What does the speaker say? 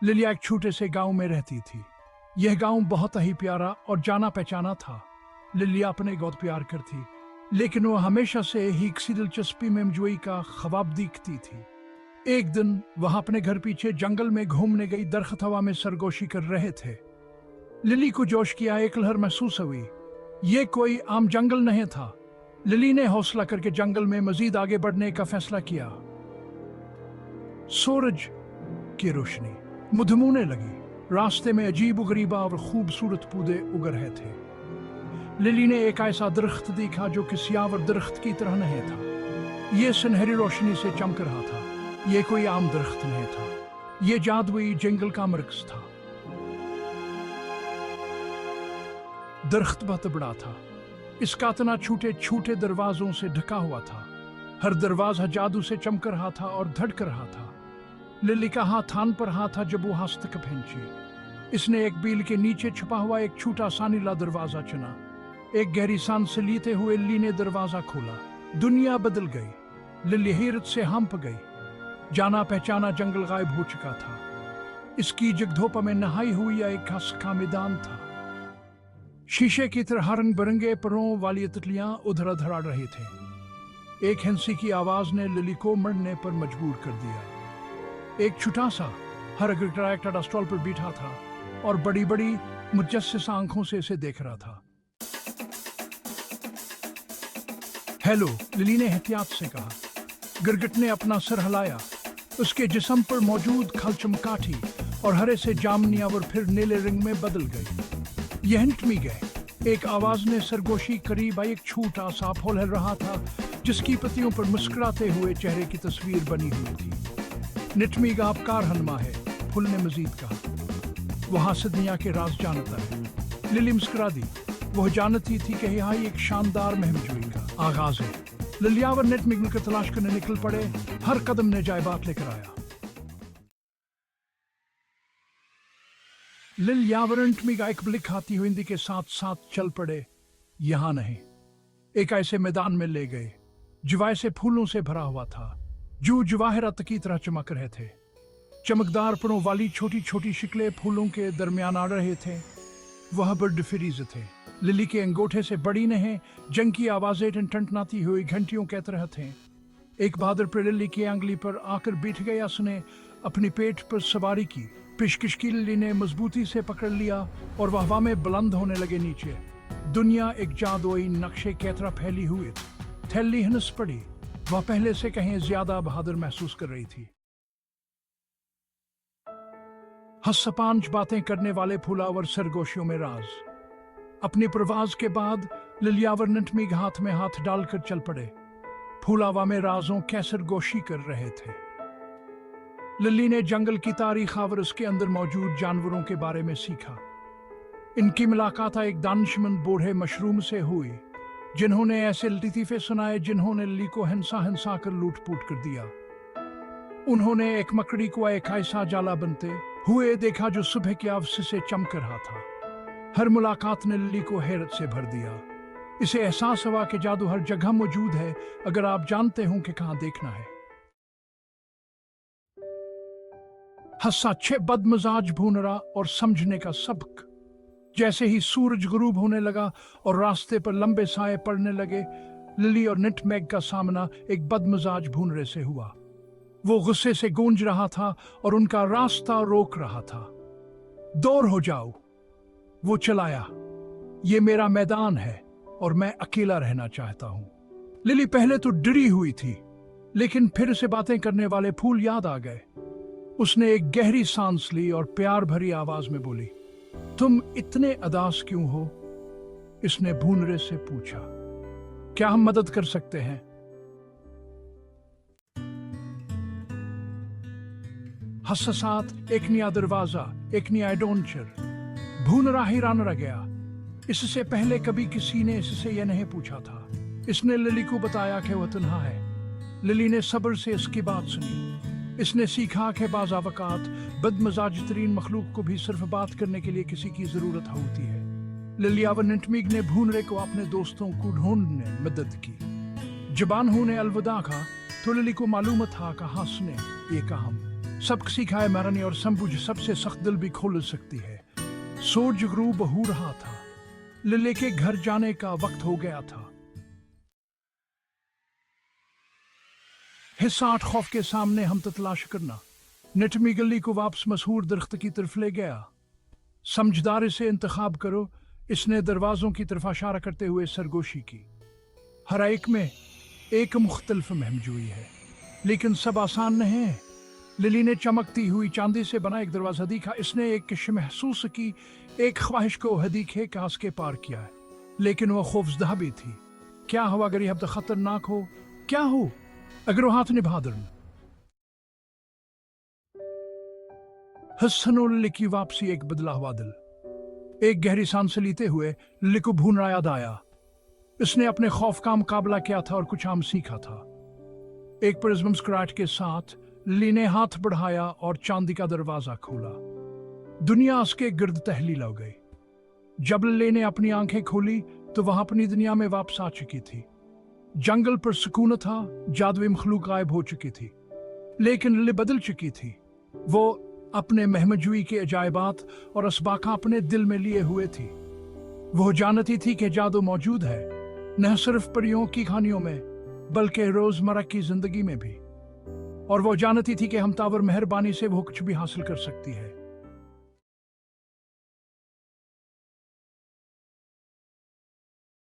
लिलिया एक छोटे से गांव में रहती थी। यह गांव बहुत ही प्यारा और जाना पहचाना था। लिलिया अपने बहुत प्यार करती, लेकिन वो हमेशा से ही किसी दिलचस्पी में मजबूरी का ख्वाब देखती थी। एक दिन वह अपने घर पीछे जंगल में घूमने गई। दरख्त हवा में सरगोशी कर रहे थे। लिली को जोश किया एक लहर महसूस हुई। ये कोई आम जंगल नहीं था। लिली ने हौसला करके जंगल में मजीद आगे बढ़ने का फैसला किया। सूरज की रोशनी मुधमुने लगी। रास्ते में अजीब गरीबा और खूबसूरत पौधे उग रहे थे। लिली ने एक ऐसा दरख्त देखा जो कि सियावर दरख्त की तरह नहीं था। यह सुनहरी रोशनी से चमक रहा था। यह कोई आम दरख्त नहीं था, यह जादुई जंगल का मरकज था। दरख्त बहुत बड़ा था। इसका तना छोटे छोटे दरवाजों से ढका हुआ था। हर दरवाजा जादू से चमक रहा था और धड़क रहा था। लिली का हाथ थान पर हाथ था जब वो हस्तक पहुंची। इसने एक बील के नीचे छुपा हुआ एक छोटा सा नीला दरवाजा चुना। एक गहरी सांस लेते हुए लिली ने दरवाजा खोला। दुनिया बदल गई। लिली हैरत से हंप गई। जाना पहचाना जंगल गायब हो चुका था। इसकी जगधोपा में नहाई हुई एक घास का मैदान था। शीशे की तरह रंग बिरंगे परों वाली तितलियां उधर उधर आ रही थे। एक हंसी की आवाज ने लिली को मरने पर मजबूर कर दिया। एक छोटा सा हर स्टॉल पर बैठा था और बड़ी बड़ी मुजस्सिस आंखों से इसे देख रहा था। हेलो, लिली ने एहतियात से कहा। गिरगिट ने अपना सर हिलाया। उसके जिस्म पर मौजूद खल चमकाठी और हरे से जामनी और फिर नीले रंग में बदल गई। यह हिंटमी गए। एक आवाज ने सरगोशी करीब आई। एक छोटा सा फूल हिल रहा था जिसकी पत्तियों पर मुस्कुराते हुए चेहरे की तस्वीर बनी हुई थी। निटमी का अपकार हनमा है, फूल ने मजीद कहा। वहां से दुनिया के राज जानता है। लिली मुस्कुरा दी। वह जानती थी कि यहाँ एक शानदार मुहिम का आगाज है। लिलिया और निटमी को तलाश करने निकल पड़े। हर कदम ने जायबात लेकर आया। लिलिया और निटमी का एक ब्लिक आती हुई हिंदी के साथ साथ चल पड़े। यहां नहीं, एक ऐसे मैदान में ले गए जो ऐसे फूलों से भरा हुआ था जो जवाहरात की तरह चमक रहे थे। चमकदार परों वाली छोटी छोटी शिकले फूलों के दरमियान आ रहे थे। वह बर्ड फ्रीज थे। लिली के अंगूठे से बड़ी नहीं, जंग की आवाजें टनटनाती हुई घंटियों के तरह थे। एक बहादुर पर लिली की आंगली पर आकर बैठ गया। उसने अपनी पेट पर सवारी की। पेशकश की लिली ने मजबूती से पकड़ लिया और वह हवा में बुलंद होने लगे नीचे। दुनिया एक जादुई नक्शे की तरह फैली हुई थी। थैली हंस पड़ी। वह पहले से कहीं ज्यादा बहादुर महसूस कर रही थी। हंसपांच बातें करने वाले फूलावर सरगोशियों में राज। अपनी प्रवास के बाद लिलिया और निटमी हाथ में हाथ डालकर चल पड़े। फूलावा में राजों कैसर गोशी कर रहे थे। लिली ने जंगल की तारीख और उसके अंदर मौजूद जानवरों के बारे में सीखा। इनकी मुलाकात एक दानिशमंद बूढ़े मशरूम से हुई जिन्होंने ऐसे लतीफे सुनाए जिन्होंने लिली को हिंसा हिंसा कर लूट-पूट कर दिया। उन्होंने एक मकड़ी को एक ऐसा जाला बनते हुए देखा जो सुबह के अवसर से चमक रहा था। हर मुलाकात ने लिली को हैरत से भर दिया। इसे एहसास हुआ कि जादू हर जगह मौजूद है अगर आप जानते हो कि कहां देखना है। हंसा छे बदमजाज भूनरा और समझने का सबक। जैसे ही सूरज गुरूब होने लगा और रास्ते पर लंबे साए पड़ने लगे, लिली और निटमैग का सामना एक बदमजाज भूनरे से हुआ। वो गुस्से से गूंज रहा था और उनका रास्ता रोक रहा था। दूर हो जाओ, वो चिल्लाया। ये मेरा मैदान है और मैं अकेला रहना चाहता हूं। लिली पहले तो डरी हुई थी, लेकिन फिर से बातें करने वाले फूल याद आ गए। उसने एक गहरी सांस ली और प्यार भरी आवाज में बोली, तुम इतने उदास क्यों हो? इसने भूनरे से पूछा। क्या हम मदद कर सकते हैं? हससात एक नया दरवाजा, एक नया एडवेंचर। भूनरा हैरान रह गया। इससे पहले कभी किसी ने इससे यह नहीं पूछा था। इसने लिली को बताया कि वह तन्हा है। लिली ने सब्र से इसकी बात सुनी। इसने सीखा कि बाज़ अवकात बदमजाज तरीन मखलूक को भी सिर्फ बात करने के लिए किसी की जरूरत होती है। लिलिया व निटमीग ने भूनरे को अपने दोस्तों को ढूंढने में मदद की। जबान ने अलविदा कहा तो लिली को मालूम था कि हंसने ये काम सबक सिखाए मरने और संबुझ सबसे सख्त दिल भी खोल सकती है। सूरज गुरूब हो रहा था, लिली के घर जाने का वक्त हो गया था। हिस्सा 8 खौफ के सामने हम तलाश करना। निटमी गली को वापस मशहूर दरख्त की तरफ ले गया। समझदारी से इंतखाब करो, इसने दरवाजों की तरफ इशारा करते हुए सरगोशी की। हर एक में एक मुख्तलिफ महमजूई है, लेकिन सब आसान नहीं है। लिली ने चमकती हुई चांदी से बना एक दरवाजा दिखा। इसने एक कश महसूस की, एक ख्वाहिश को हदीखे कास के पार किया है, लेकिन वह खौफजदा भी थी। क्या हो अगर यह हफ्ता खतरनाक हो? क्या हो अगर वो हाथ निभा दन? हसन और लिली की वापसी एक बदला हुआ दिल। एक गहरी सांस लेते हुए लिली को भूनना याद आया। इसने अपने खौफ का मुकाबला किया था और कुछ आम सीखा था। एक परिज्म स्क्रैच के साथ लिली ने हाथ बढ़ाया और चांदी का दरवाजा खोला। दुनिया उसके गिर्द तहलील हो गई। जब लिली ने अपनी आंखें खोली तो वह अपनी दुनिया में वापस आ चुकी थी। जंगल पर सुकून था, जादुई मखलूक गायब हो चुकी थी, लेकिन लिली बदल चुकी थी। वो अपने महमजूई के अजायबात और असबाका अपने दिल में लिए हुए थी। वो जानती थी कि जादू मौजूद है, न सिर्फ परियों की कहानियों में बल्कि रोजमर्रा की जिंदगी में भी। और वो जानती थी कि हमतावर मेहरबानी से वो कुछ भी हासिल कर सकती है।